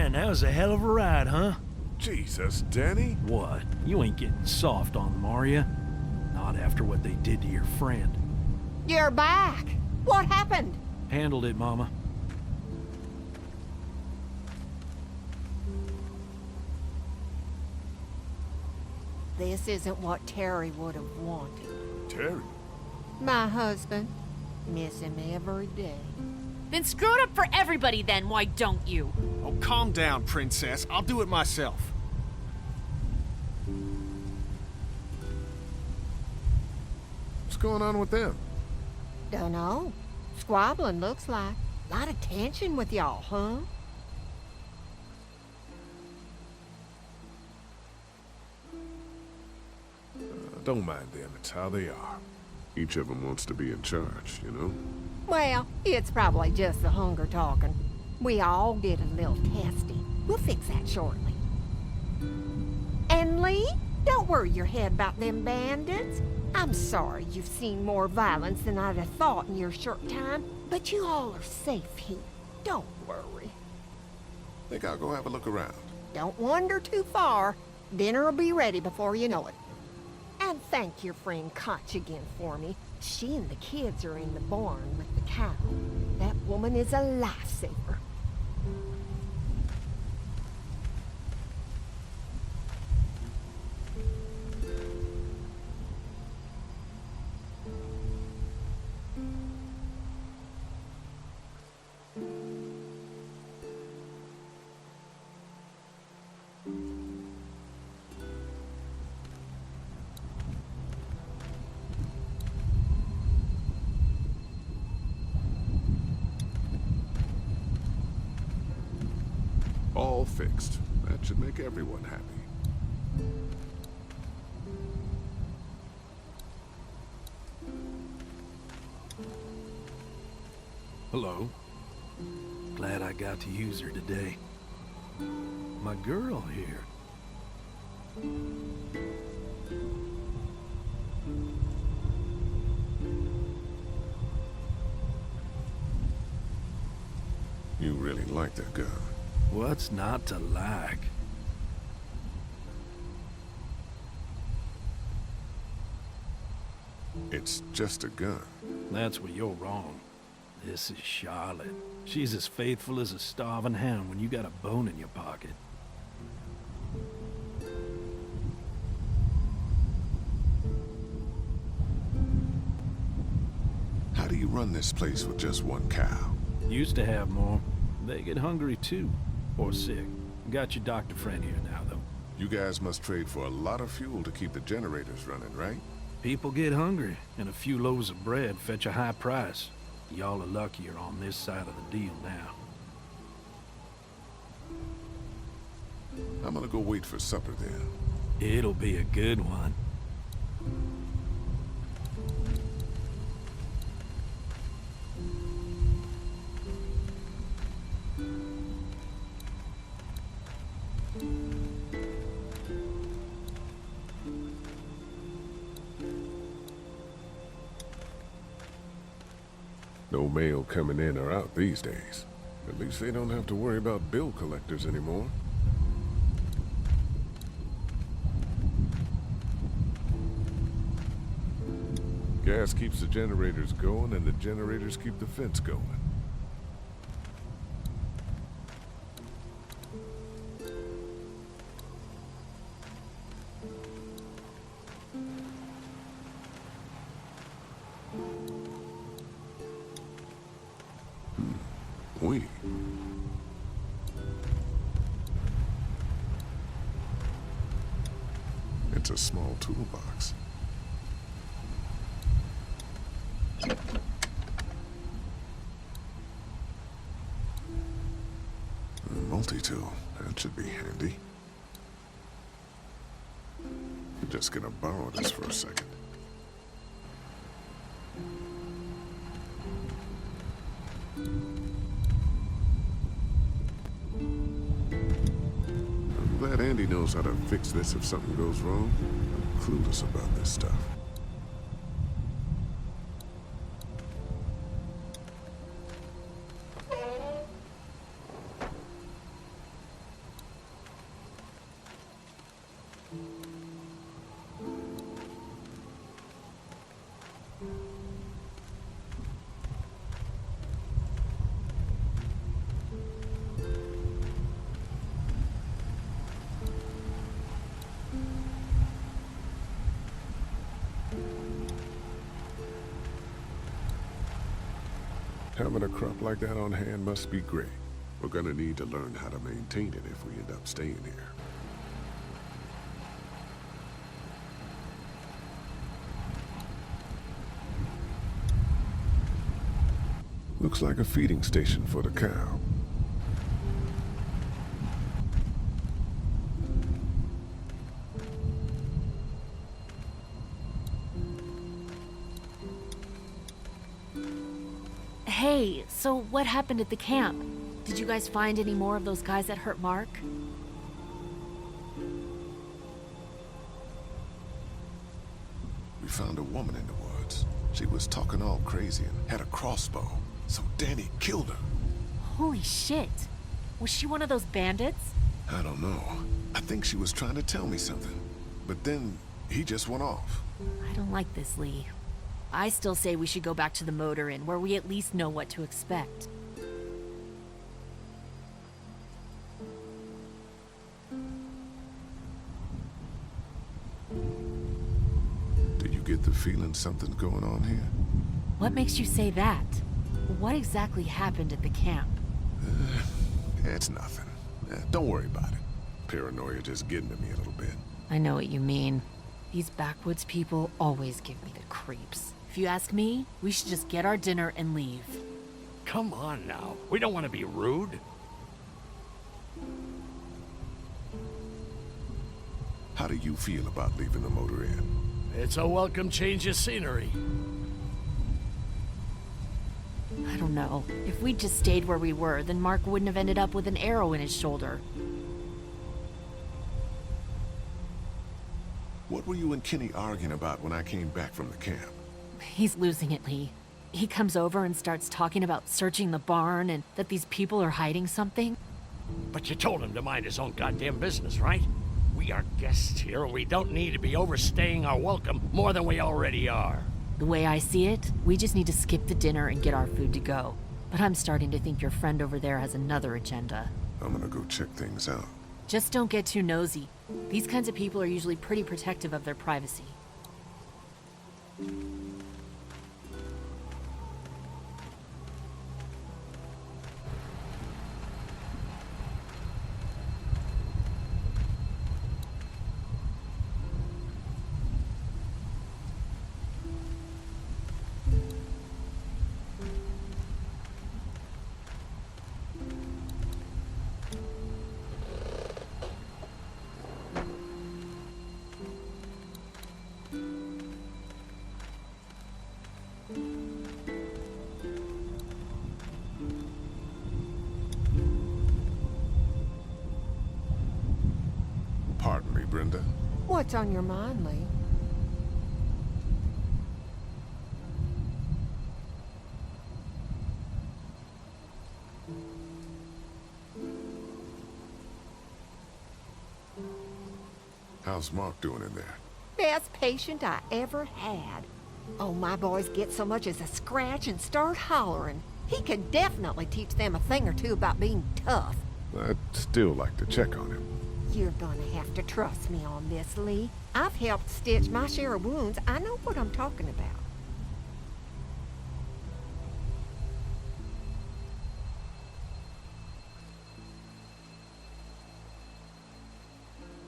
Man, that was a hell of a ride, huh? Jesus, Danny. What? You ain't getting soft on them, are you? Not after what they did to your friend. You're back. What happened? Handled it, Mama. This isn't what Terry would have wanted. Terry? My husband. Miss him every day. Then screw it up for everybody then, why don't you? Oh, calm down, princess. I'll do it myself. What's going on with them? Dunno. Squabbling, looks like. Lot of tension with y'all, huh? Don't mind them, it's how they are. Each of them wants to be in charge, you know? Well, it's probably just the hunger talking. We all get a little testy. We'll fix that shortly. And Lee, don't worry your head about them bandits. I'm sorry you've seen more violence than I'd have thought in your short time, but you all are safe here. Don't worry. Think I'll go have a look around. Don't wander too far. Dinner'll be ready before you know it. And thank your friend Koch again for me. She and the kids are in the barn with the cow. That woman is a lifesaver. All fixed. That should make everyone happy. Hello. Glad I got to use her today. My girl here. You really like that gun. What's not to like? It's just a gun. That's where you're wrong. This is Charlotte. She's as faithful as a starving hound when you got a bone in your pocket. How do you run this place with just one cow? Used to have more. They get hungry too. Or sick. Got your doctor friend here now, though. You guys must trade for a lot of fuel to keep the generators running, right? People get hungry, and a few loaves of bread fetch a high price. Y'all are luckier on this side of the deal now. I'm gonna go wait for supper then. It'll be a good one. No mail coming in or out these days. At least they don't have to worry about bill collectors anymore. Gas keeps the generators going, and the generators keep the fence going. Oui. It's a small toolbox. A multi-tool. That should be handy. I'm just gonna borrow this for a second. I'm glad Andy knows how to fix this if something goes wrong. I'm clueless about this stuff. Having a crop like that on hand must be great. We're gonna need to learn how to maintain it if we end up staying here. Looks like a feeding station for the cow. Hey, so what happened at the camp? Did you guys find any more of those guys that hurt Mark? We found a woman in the woods. She was talking all crazy and had a crossbow. So Danny killed her. Holy shit. Was she one of those bandits? I don't know. I think she was trying to tell me something. But then he just went off. I don't like this, Lee. I still say we should go back to the motor inn, where we at least know what to expect. Do you get the feeling something's going on here? What makes you say that? What exactly happened at the camp? It's nothing. Don't worry about it. Paranoia just getting to me a little bit. I know what you mean. These backwoods people always give me the creeps. If you ask me, we should just get our dinner and leave. Come on now. We don't want to be rude. How do you feel about leaving the motor inn? It's a welcome change of scenery. I don't know. If we'd just stayed where we were, then Mark wouldn't have ended up with an arrow in his shoulder. What were you and Kenny arguing about when I came back from the camp? He's losing it, Lee. He comes over and starts talking about searching the barn and that these people are hiding something. But you told him to mind his own goddamn business, right? We are guests here. We don't need to be overstaying our welcome more than we already are. The way I see it, we just need to skip the dinner and get our food to go. But I'm starting to think your friend over there has another agenda. I'm gonna go check things out. Just don't get too nosy. These kinds of people are usually pretty protective of their privacy. Pardon me, Brenda. What's on your mind, Lee? How's Mark doing in there? Best patient I ever had. Oh, my boys get so much as a scratch and start hollering. He could definitely teach them a thing or two about being tough. I'd still like to check on him. You're gonna have to trust me on this, Lee. I've helped stitch my share of wounds. I know what I'm talking about.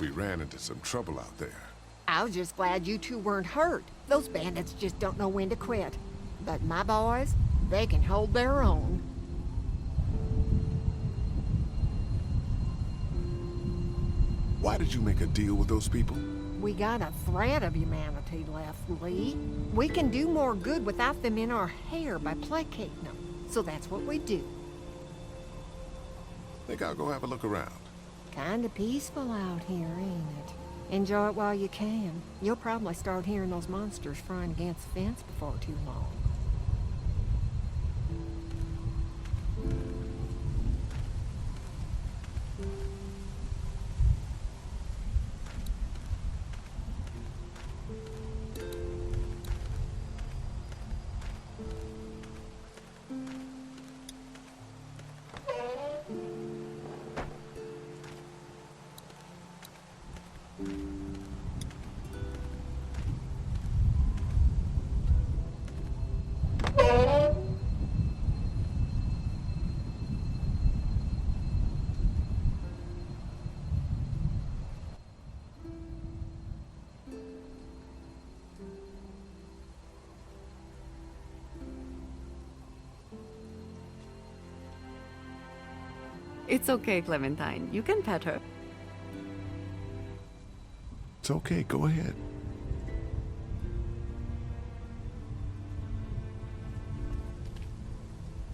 We ran into some trouble out there. I was just glad you two weren't hurt. Those bandits just don't know when to quit. But my boys, they can hold their own. Why did you make a deal with those people? We got a thread of humanity left, Lee. We can do more good without them in our hair by placating them. So that's what we do. Think I'll go have a look around. Kinda peaceful out here, ain't it? Enjoy it while you can. You'll probably start hearing those monsters frying against the fence before too long. It's okay, Clementine. You can pet her. It's okay, go ahead.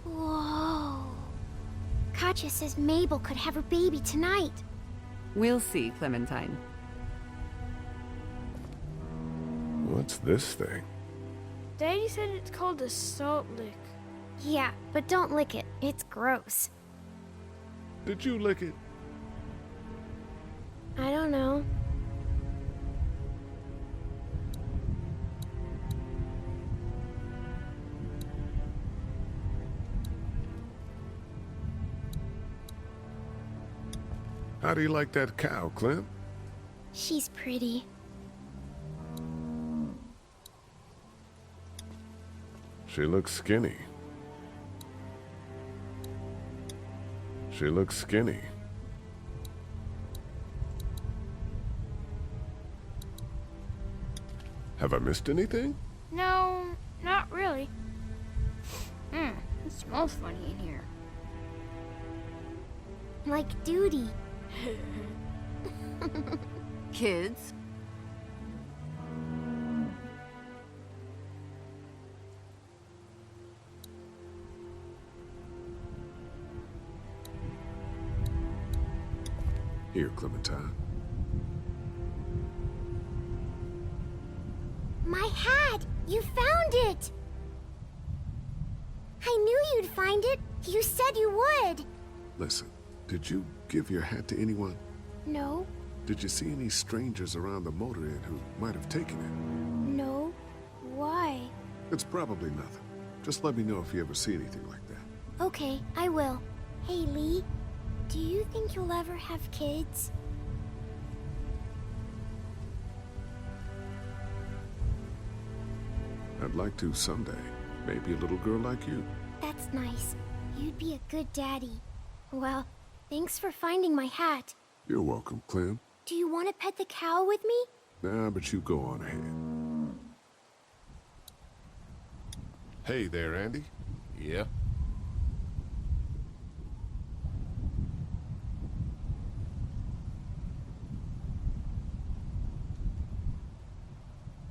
Whoa. Katya says Mabel could have her baby tonight. We'll see, Clementine. What's this thing? Daddy said it's called a salt lick. Yeah, but don't lick it. It's gross. Did you lick it? I don't know. How do you like that cow, Clem? She's pretty. She looks skinny. She looks skinny. Have I missed anything? No, not really. It smells funny in here. Like duty. Kids? Here, Clementine. My hat! You found it! I knew you'd find it. You said you would. Listen, did you give your hat to anyone? No, Did you see any strangers around the motor inn who might have taken it? no. Why? It's probably nothing. Just let me know if you ever see anything like that. Okay, I will. Hey, Lee. Do you think you'll ever have kids? I'd like to someday. Maybe a little girl like you. That's nice. You'd be a good daddy. Well, thanks for finding my hat. You're welcome, Clem. Do you want to pet the cow with me? Nah, but you go on ahead. Hey there, Andy. Yeah?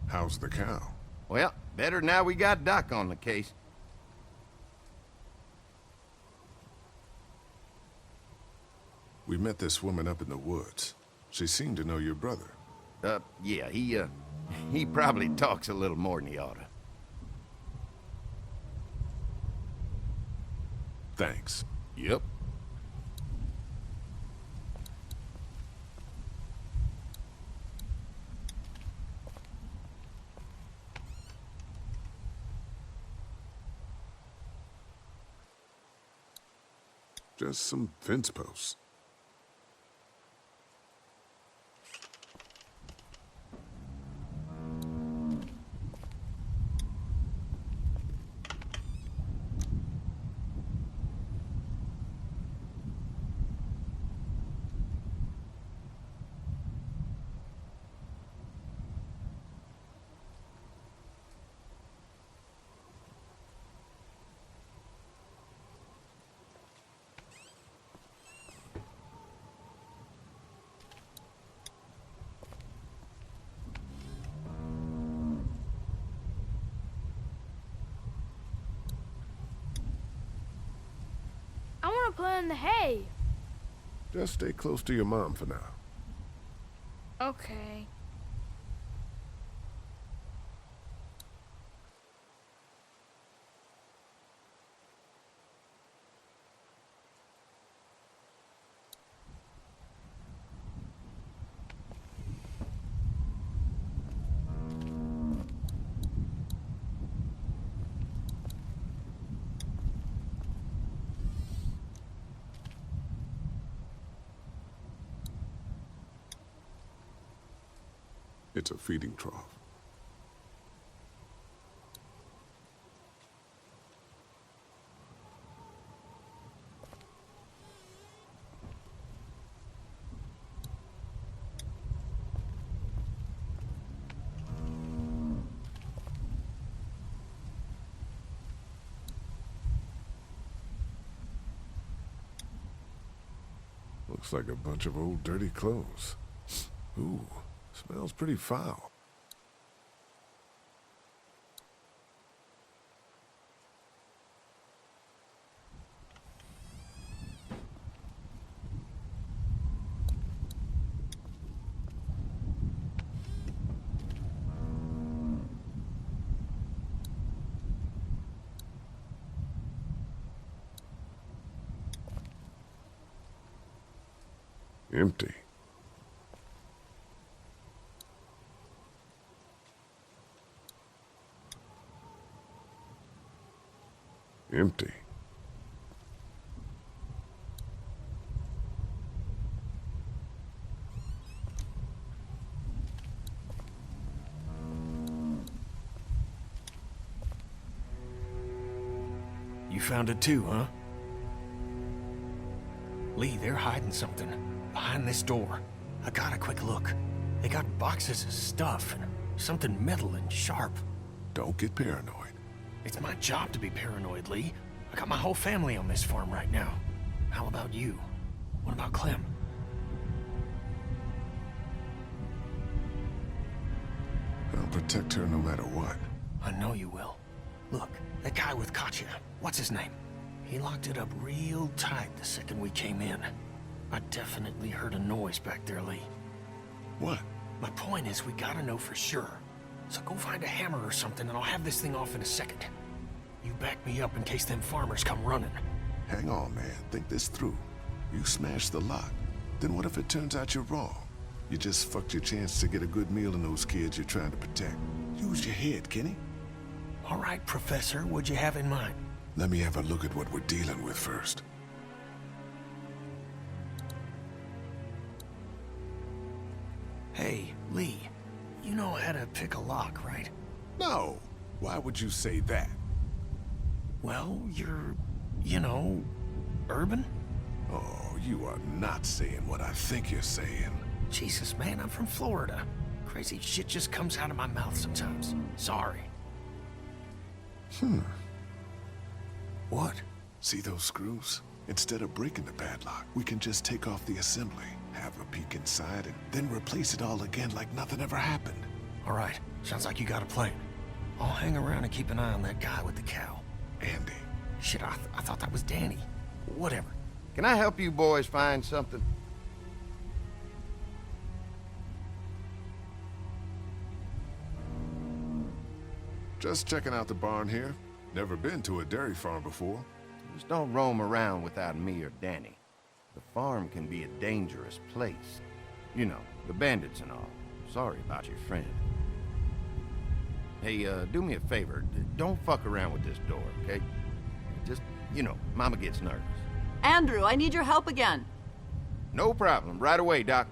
How's the cow? Well, better now we got Doc on the case. We met this woman up in the woods. She seemed to know your brother. Yeah, he probably talks a little more than he oughta. Thanks. Yep. Just some fence posts. I want to play in the hay. Just stay close to your mom for now. Okay. It's a feeding trough. Looks like a bunch of old dirty clothes. Ooh, smells pretty foul. Empty. Empty. You found it too, huh? Lee, they're hiding something. Behind this door. I got a quick look. They got boxes of stuff and something metal and sharp. Don't get paranoid. It's my job to be paranoid, Lee. I got my whole family on this farm right now. How about you? What about Clem? I'll protect her no matter what. I know you will. Look, that guy with Katya, what's his name? He locked it up real tight the second we came in. I definitely heard a noise back there, Lee. What? My point is, we gotta know for sure. So go find a hammer or something and I'll have this thing off in a second. You back me up in case them farmers come running. Hang on, man. Think this through. You smashed the lock. Then what if it turns out you're wrong? You just fucked your chance to get a good meal in those kids you're trying to protect. Use your head, Kenny. All right, Professor, what'd you have in mind? Let me have a look at what we're dealing with first. Hey, Lee, you know how to pick a lock, right? No. Why would you say that? Well, you're, you know, urban? Oh, you are not saying what I think you're saying. Jesus, man, I'm from Florida. Crazy shit just comes out of my mouth sometimes. Sorry. What? See those screws? Instead of breaking the padlock, we can just take off the assembly, have a peek inside, and then replace it all again like nothing ever happened. All right, sounds like you got a plan. I'll hang around and keep an eye on that guy with the cow. Andy. Shit, I thought that was Danny. Whatever. Can I help you boys find something? Just checking out the barn here. Never been to a dairy farm before. Just don't roam around without me or Danny. The farm can be a dangerous place. You know, the bandits and all. Sorry about your friend. Hey, do me a favor. Don't fuck around with this door, okay? Just, you know, Mama gets nervous. Andrew, I need your help again. No problem. Right away, Doc.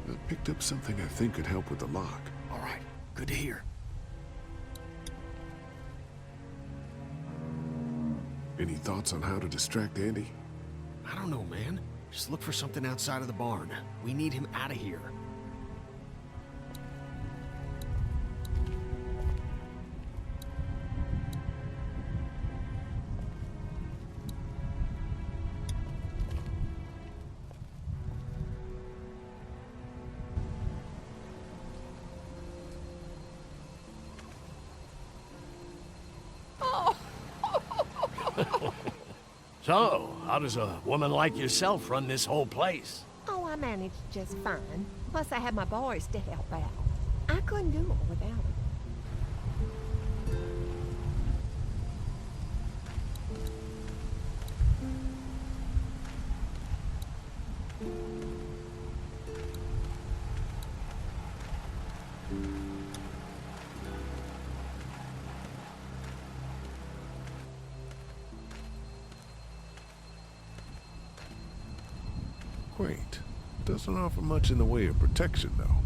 I picked up something I think could help with the lock. All right, good to hear. Any thoughts on how to distract Andy? I don't know, man. Just look for something outside of the barn. We need him out of here. So, how does a woman like yourself run this whole place? Oh, I managed just fine. Plus, I had my boys to help out. I couldn't do it without them. Quaint. Doesn't offer much in the way of protection, though.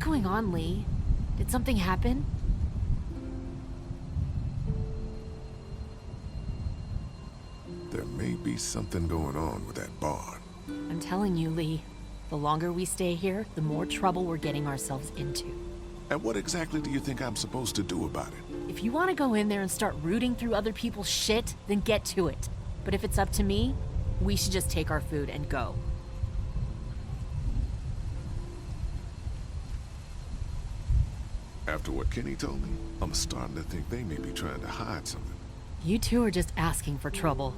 going on, Lee? Did something happen? There may be something going on with that barn. I'm telling you, Lee. The longer we stay here, the more trouble we're getting ourselves into. And what exactly do you think I'm supposed to do about it? If you want to go in there and start rooting through other people's shit, then get to it. But if it's up to me, we should just take our food and go. After what Kenny told me, I'm starting to think they may be trying to hide something. You two are just asking for trouble.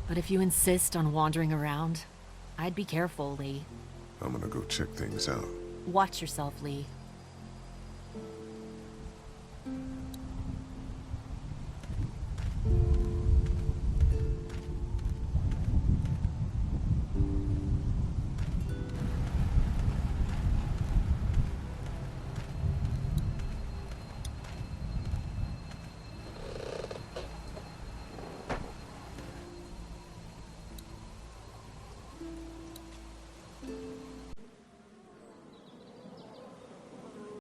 But if you insist on wandering around, I'd be careful, Lee. I'm gonna go check things out. Watch yourself, Lee.